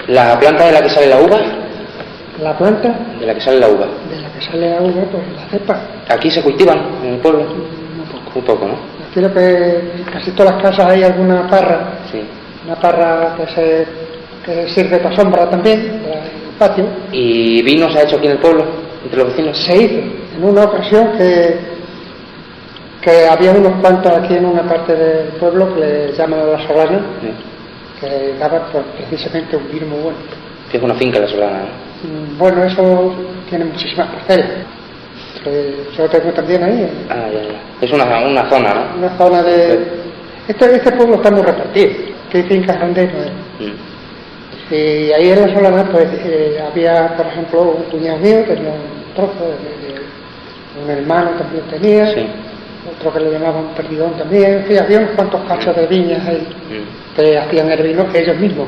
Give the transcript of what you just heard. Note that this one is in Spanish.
¿La planta de la que sale la uva? La planta De la que sale la uva. de la que sale la uva, pues la cepa. ¿Aquí se cultivan en el pueblo? Muy poco. Un poco, ¿no? Aquí lo que casi todas las casas hay alguna parra, Sí. una parra que sirve para sombra también, para el patio. ¿Y vino se ha hecho aquí en el pueblo, entre los vecinos? Se hizo en una ocasión que había unos cuantos aquí en una parte del pueblo que le llaman La Solana, Sí. que daban pues, precisamente un vino muy bueno. Que es una finca la Solana, ¿no? Bueno, eso tiene muchísimas parcelas. Yo tengo también ahí. Ah, ya. Es una zona, ¿no? Una zona de... Este pueblo está muy repartido, que hay fincas grandes. ¿No? Y ahí en La Solana pues había, por ejemplo, un cuñado mío, tenía un trozo, un hermano también tenía, Sí. otro que le llamaban Perdigón también, en fin, había unos cuantos cachos de viñas ahí que hacían el vino ellos mismos.